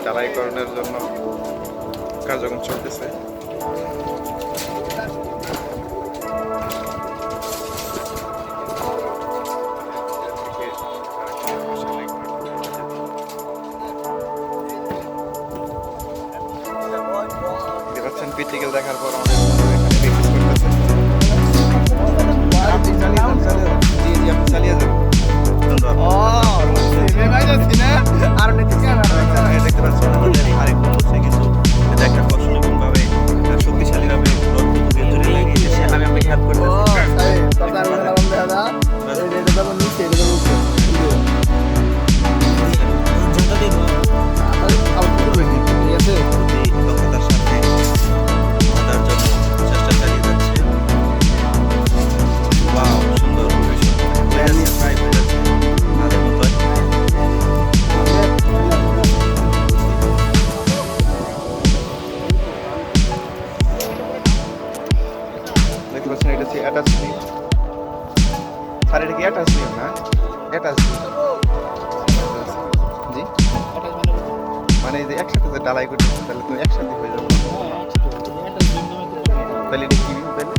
ঢালাইকরণের জন্য কার্যক্রম চলতেছে। প্র্যাকটিক্যাল দেখার পর আমাদের এখানে প্র্যাকটিস করতেছে। আপনি চালিয়ে যান। জি জি, আপনি চালিয়ে যান। আর দেখতে পাচ্ছেন আমাদের আরেক বন্ধু কিছু একটা কৌশল ভাবে শক্তিশালী ভাবে জড়িয়ে লাগিয়েছে। আমি আপনাকে হেল্প দক্ষতার সাথে আমাদের জন্য চেষ্টা চালিয়ে যাচ্ছে। ওয়াও, সুন্দর আমাদের মতো দেখতে পাচ্ছেন এটা হচ্ছে অ্যাটাচ স্লিপ। স্যার এটা কি অ্যাটাচ স্লিপ না? অ্যাটাচ জি, মানে যে একসাথে যে ডালাই করতেছে তাহলে তো একসাথে হয়ে যাবে। তাহলে এটা কি তাহলে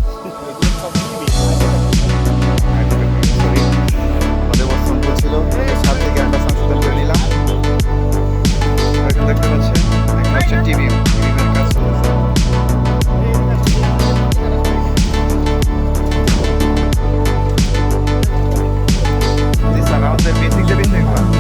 আমাদের বর্তমান বলছিল 7 থেকে আমরা সংশোধন করে নিলাম। এখন দেখতে পাচ্ছেন এখন হচ্ছে টিভির কাজ চলছে। জি স্যার, আমাদের বেসিক যে বিষয়গুলো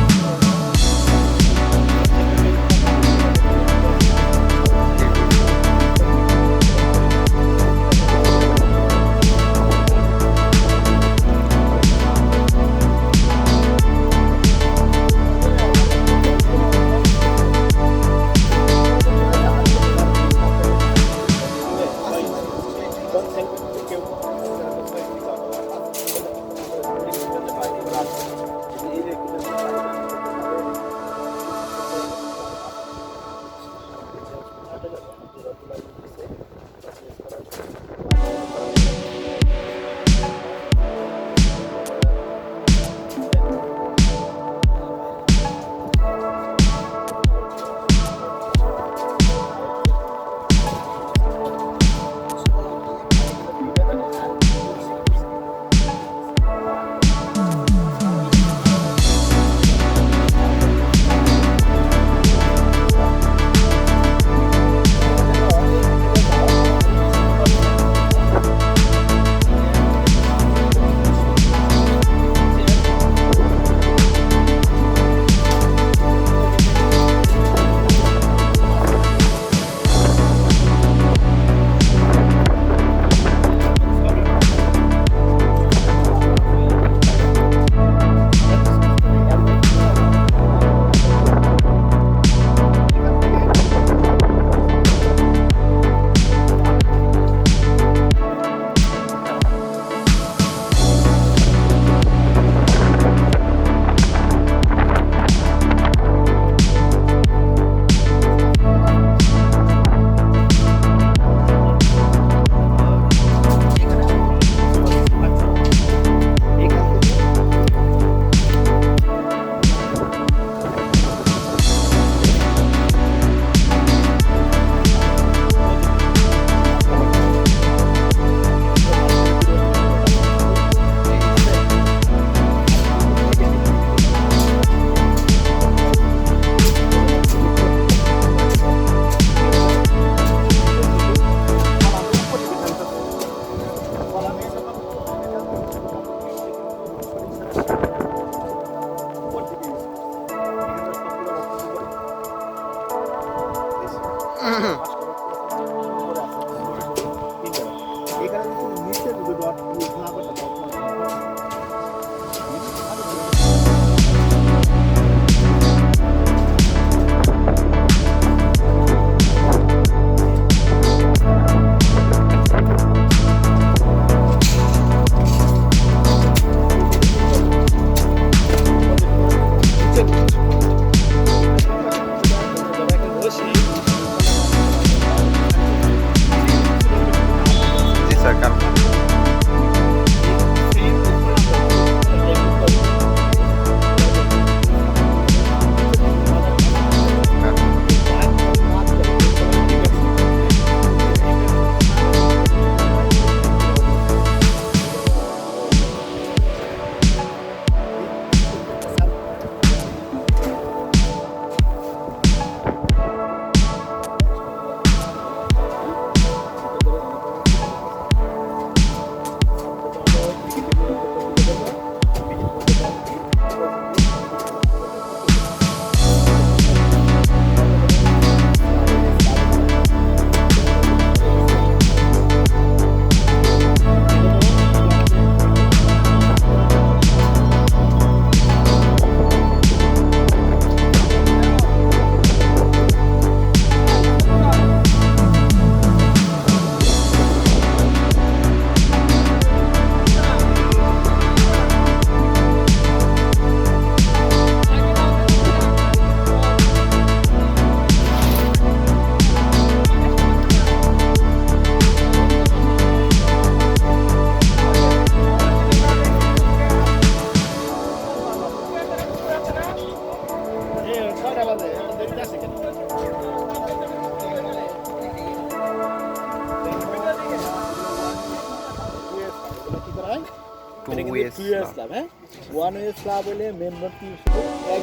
ওয়ান ওয়ে স্ল্যাব হলে মেন রোড কি শুধু এক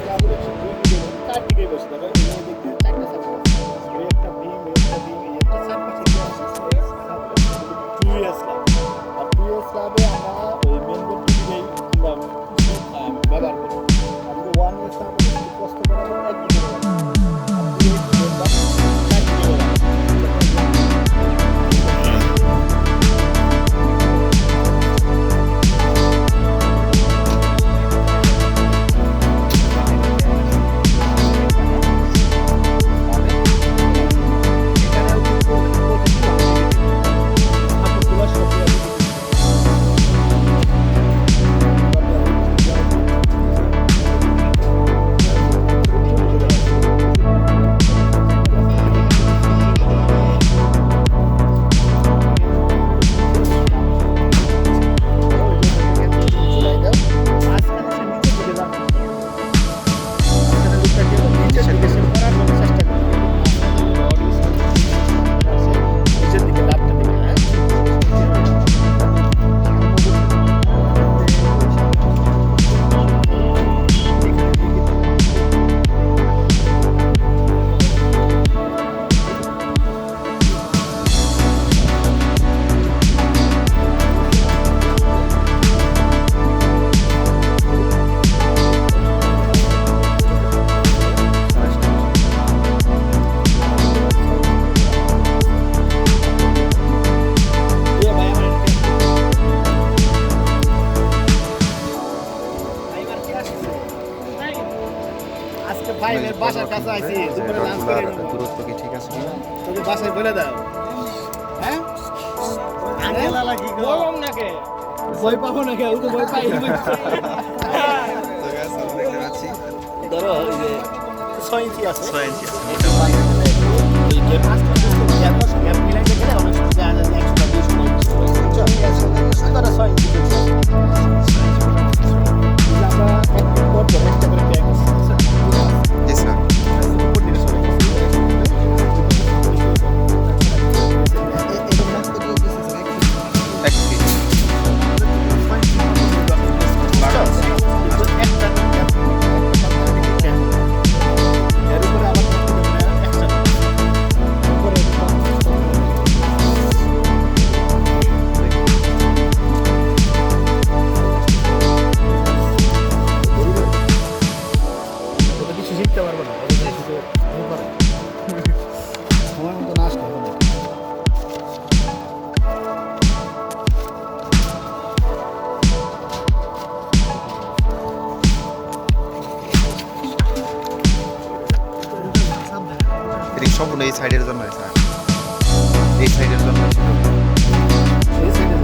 স্ল্যাব হলে চার দিকে বসে থাকে চারটা সাইড একটা বিম একটা সাইড পাশে টু ওয়ে স্ল্যাব আর টু ওয়ে স্ল্যাবে আমরা ওই মেন রোড দিকেই আমরা ব্যবহার করি আমাদের ওয়ান ওয়ে স্ল্যাব কষ্ট করা এক দিকে বাসার কাছে আইছি দুপুরে লাঞ্চ করে নেব দূরত্ব কি ঠিক আছে কিনা তোকে বাসায় বলে দাও হ্যাঁ আঙ্কেল আলা কি গরম নাকি ভয় পাবো না কেউ তো ভয় পাই তো গাইস আমরা দেখতে পাচ্ছি ধরো এই যে 6 ইঞ্চি আছে 6 ইঞ্চি আছে ওই যে পাঁচ গ্যাপ মিলাই দেখলে অনেক সময় আজ 100 200 সুন্দর 6 ইঞ্চি আমরা এক পর একটা করে ব্যাগ শিখতে পারবো না যে সময় মতো না আসলে হবে না। এদিকে সম্পূর্ণ এই সাইডের জন্য স্যার, এই সাইডের জন্য এই সাইডে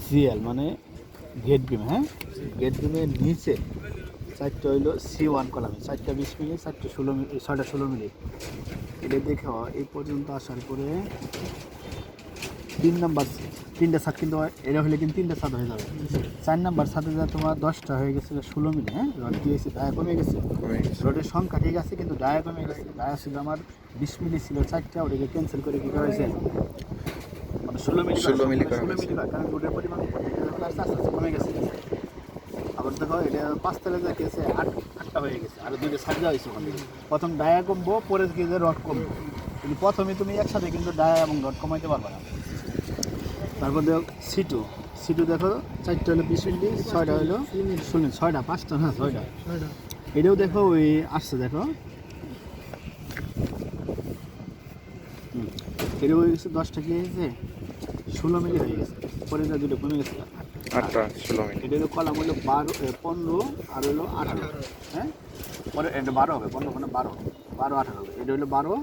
সিএল মানে গেট বিম, হ্যাঁ গেট বিমের নিচে চারটা হইলো C1 কলামে 4টা 20 মিলি, 4টা 16 মিলি, 6টা 16 মিলি। এটা দেখো এই পর্যন্ত আসার পরে 3 নাম্বার 3টা ছাদ কিন্তু এটা হলে কিন্তু 3টা ছাদ হয়ে যাবে। 4 নাম্বার ছাদে যা তোমার 10টা হয়ে গেছে 16 মিলি, হ্যাঁ রড দিয়েছে ডায়া কমে গেছে, রডের সংখ্যা ঠিক আছে কিন্তু ডায়া কমে গেছে। ডায়া ছিল আমার 20 মিলি ছিল 4টা, ওটাকে ক্যান্সেল করে কি করা হয়েছে মানে 16 মিলি কারণ রোডের পরিমাণ আস্তে আস্তে কমে গেছে। আবার দেখো এটা 5 তলা যা গেছে 8টা হয়ে গেছে, আর দুইটা ছাদ দেওয়া হয়েছে ওখান থেকে। প্রথম ডায়া কমবো, পরে গিয়ে রড কমবো, কিন্তু প্রথমে তুমি একসাথে কিন্তু ডায়া এবং রড কমাইতে পারবে না। তারপর দেখো সিটু দেখো 4টা হলো 20 মিলি, 6টা হলো 6টা 5টা, হ্যাঁ 6টা। এটাও দেখো ওই আসছে দেখো এটাও হয়ে গেছে 10টা কি হয়েছে 16 মিলি হয়ে গেছে, পরে যা দুটো কমে গেছে 8টা 16 মিনিট। এটা হলো কলাম হলো 15 আর হলো 18, হ্যাঁ পরে এটা 12 হবে, 15 মানে 12 18 হবে। এটা হলো 12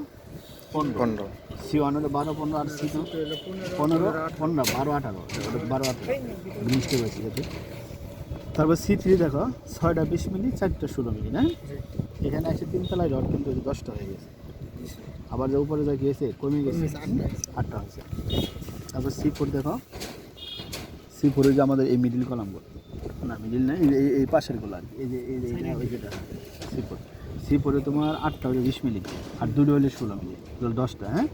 15 C1 হলো 12 15 আর C2 15 12 18, ওটা 12 18 জিনিসটা হয়েছে যাতে। তারপর C3 দেখো 6টা 20 মিলি, 4টা 16 মিলি, না এখানে আছে 3 তলায় রড কিন্তু 10টা হয়ে গেছে। আবার যে উপরে যা গিয়েছে কমে গেছে 8টা হয়েছে। তারপর C4 দেখো, C4 যে আমাদের এই মিডিল কলামগুলো, না মিডিল না এই পাশেরগুলো আর কি, এই যে ওই যেটা C4 তোমার 8টা হলো 20 মিলি আর 2টো হলে 16 মিলি, 10টা, হ্যাঁ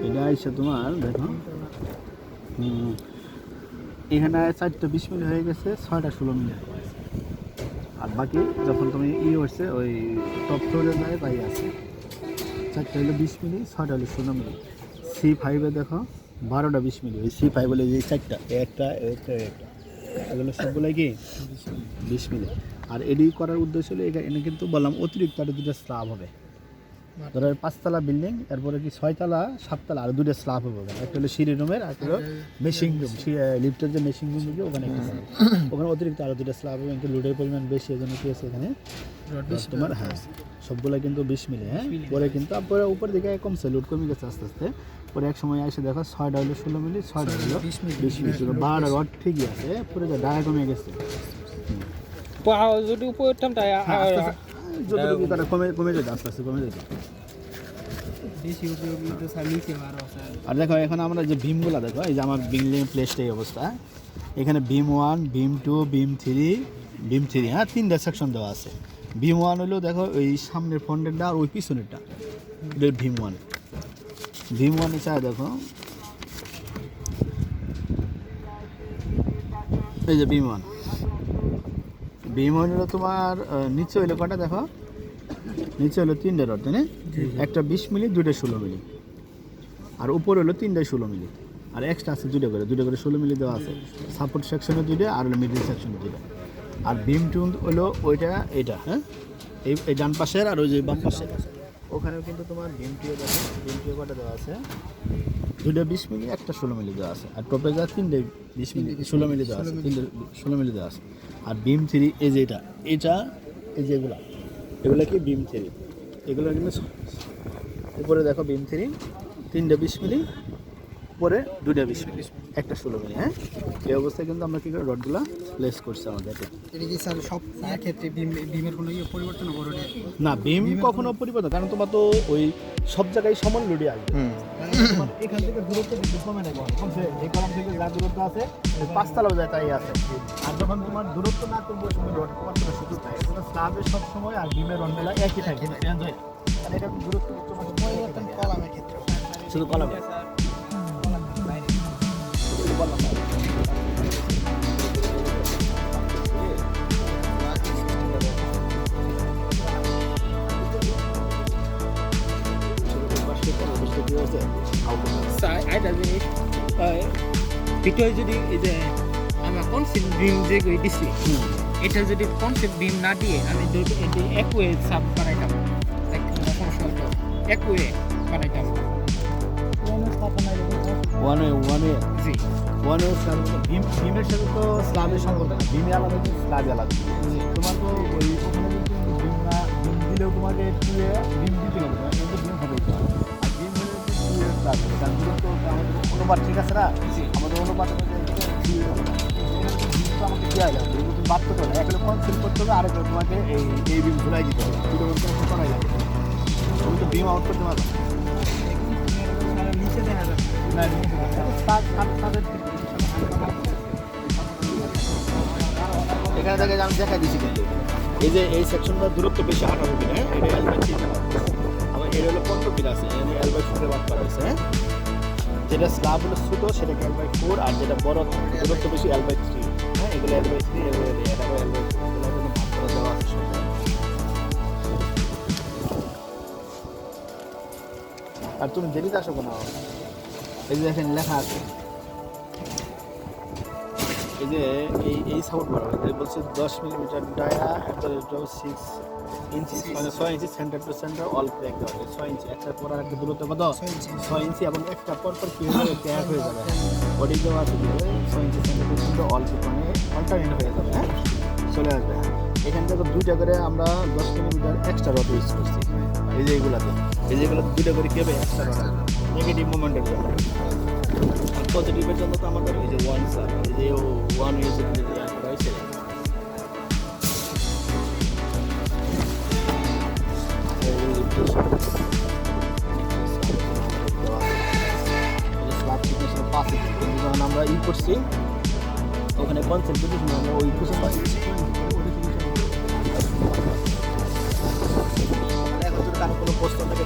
এটা এসে তোমার দেখো এখানে 4টা 20 মিলি হয়ে গেছে, 6টা 16 মিলি হয়ে গেছে। আর বাকি যখন তুমি হচ্ছে ওই টপ ফ্লোরে যায় তাই আছে 4টা হলো 20 মিলি, 6টা হলো 16 মিলি। C5-এ দেখো 12টা 20 মিলি, ওই C5 বলে যে 4টা একটা এগুলো সবগুলো কি 20 মিলি। আর এডি করার উদ্দেশ্য হলো এখানে কিন্তু বললাম অতিরিক্ত আরও 2টা স্ল্যাব হবে। ধরো 5তলা বিল্ডিং, এরপরে কি 6তলা 7তলা আর 2টা স্ল্যাব হবে, একটা হলো সিঁড়ি রুমের আর একটা হলো মেশিং রুম, লিফটের যে মেশিং রুম হবে ওখানে ওখানে অতিরিক্ত আরও 2টা স্ল্যাব হবে, কিন্তু লোডের পরিমাণ বেশি, এজন্য কি আছে এখানে তোমার, হ্যাঁ সবগুলো কিন্তু 20 মিলি, হ্যাঁ পরে কিন্তু পরে উপর দিকে কমছে, লোড কমে গেছে আস্তে আস্তে। পরে এক সময় এসে দেখো 6টা হলো 16 মিলি, 6টা হলো 20 মিলি, 12টা রড ঠিকই আছে, পরে ডায়া কমে গেছে। যদি উপরে উঠতাম তাই যতটুকু তারা কমে যেত আস্তে আস্তে কমে যেত। আর দেখো এখন আমরা যে বিমগুলো দেখো, এই যে আমার বিল্ডিং প্লেসটা এই অবস্থা, এখানে বিম 1 বিম 2 বিম 3 হ্যাঁ 3টা সেকশন দেওয়া আছে। বিম 1 হলো দেখো ওই সামনের ফ্রন্টেরটা আর ওই পিছনেরটা, এটা বিম 1 চাই দেখো এই যে বিম 1 হলো তোমার নিচে হইলো কটা দেখো, নিচে হলো 3টা রড, তাই না একটা 20 মিলি 2টা 16 মিলি, আর উপরে হলো 3টা 16 মিলি, আর এক্সট্রা আছে 2টা করে 16 মিলি দেওয়া আছে। সাপোর্ট সেকশনে 2টা আর হলো মিডল সেকশনে 2টা। আর বিম টুন হলো ওইটা এটা, হ্যাঁ এই ডান পাশের আর ওই যে বাম পাশের, ওখানেও কিন্তু তোমার বিম টিও দেখো, বিম টিও কটা দেওয়া আছে 2টা 20 মিলি একটা 16 মিলি দেওয়া আছে, আর টপে যা 3টা 20 মিলি 16 মিলি দেওয়া আছে, 3টা 16 মিলি দেওয়া আছে। আর বিম 3 এই যে এটা এই যে এগুলো কি বিম 3, এগুলো কিন্তু উপরে দেখো বিম 3টা 20 মিলি, পরে 2টা 20 মিলি একটা 16 মিলি, হ্যাঁ এই অবস্থায় কিন্তু আমরা কি করে রডগুলো প্লেস করছি আমাদের। এটা কি স্যার সব ক্ষেত্রে বিমের কোনো পরিবর্তন হবে না? বিম কখনো পরিবর্তন, কারণ তোমার তো ওই সব জায়গায় সমান লোডে আসবে। হুম। মানে তোমার এখান থেকে দূরত্ব কিন্তু কমে নেই, কমছে এই কলাম থেকে যা দূরত্ব আছে পাঁচতলাও যায় তাই আছে। আর যখন তোমার দূরত্ব না কমবে ওই সময় রড কমার কোনো সুযোগ নাই। এগুলো স্ল্যাবের সব সময় আর বিমের রড মেলা একই থাকে, চেঞ্জ হয় না। মানে এটা দূরত্ব পরিবর্তন কলামের ক্ষেত্রে শুধু কলামে শুধু কলাম না। আরেকটা জিনিস ভিতরে যদি এই যে আমরা কনসেপ্ট বিম যে করে দিছি এটা যদি কনসেপ্ট বিম না দিয়ে আমি এক ওয়ে সাব বানাইতাম, সমস্যা হতো এক ওয়ে বানাইতাম ওয়ান ওয়ে জি স্ল্যাব বিমের সাথে তো স্ল্যাবের সম্পর্ক না, বিমে আলাদা স্ল্যাবে আলাদা। তোমার তো ওই ওখানে কিন্তু বিম দিলেও তোমাকে টুয়ে বিম দিতে হবে না, কিন্তু বিম হবে না। আর বিম হলে টুয়ে স্ল্যাব হবে, কারণ তো আমাদের অনুপাত ঠিক আছে না, আমাদের অনুপাত আমাকে দেওয়া যাবে, তুমি বাদ করতে হবে, একটা কনসেপ্ট করতে হবে, আরেকটা তোমাকে এই বিম ঘুরাই দিতে হবে, দুটো কনসেপ্ট করাই যাবে, তুমি তো বিম আউট করতে পারবে নিচে দেখা যাবে না। এখানে থেকে আমি দেখাই দিচ্ছি কিন্তু এই যে এই সেকশনটা দূরত্ব বেশি 18 ফিট, হ্যাঁ এটা L/3 আমার এটা হলো 15 ফিট আছে, এখানে L/4 এ ভাগ করা হয়েছে। হ্যাঁ যেটা স্ল্যাব হলো ছোট সেটাকে L/4 আর যেটা বড় দূরত্ব বেশি L/3। হ্যাঁ এগুলো L/3 এগুলো এটা L/4 এগুলো কিন্তু ভাগ করে দেওয়া আছে সব। আর তুমি দেরিতে আসো কেন? এই যে এখানে লেখা আছে, এই যে এই সাউন্ড বলা হয় বলছে 10 মিলিমিটার ডায়া 6 ইঞ্চি, মানে 6 ইঞ্চি centre to centre all crack দেওয়া হয়। 6 ইঞ্চি একটা পর আর একটা দূরত্ব কত? 6 ইঞ্চি এবং একটা পর কি হয়ে যাবে? ক্র্যাক হয়ে যাবে। বডি দেওয়া আছে 6 ইঞ্চি সেন্টার টু সেন্টার অল মানে অল্টারনেট হয়ে যাবে। হ্যাঁ চলে আসবে। এখান থেকে দুইটা করে আমরা 10 মিলিমিটার এক্সট্রা রড ইউজ করছি। এই যে এগুলাতে দুইটা করে কেবে এক্সট্রা রড নেগেটিভ মোমেন্টের জন্য। পজিটিভের জন্য তো আমাদের এই যে ওয়ান স্যার এই যে ওয়ান ইউজ রয়েছে। যখন আমরা ই করছি ওখানে কনসেপ্ট আমরা ওই বুঝে পাচ্ছি কোনো প্রশ্ন থাকে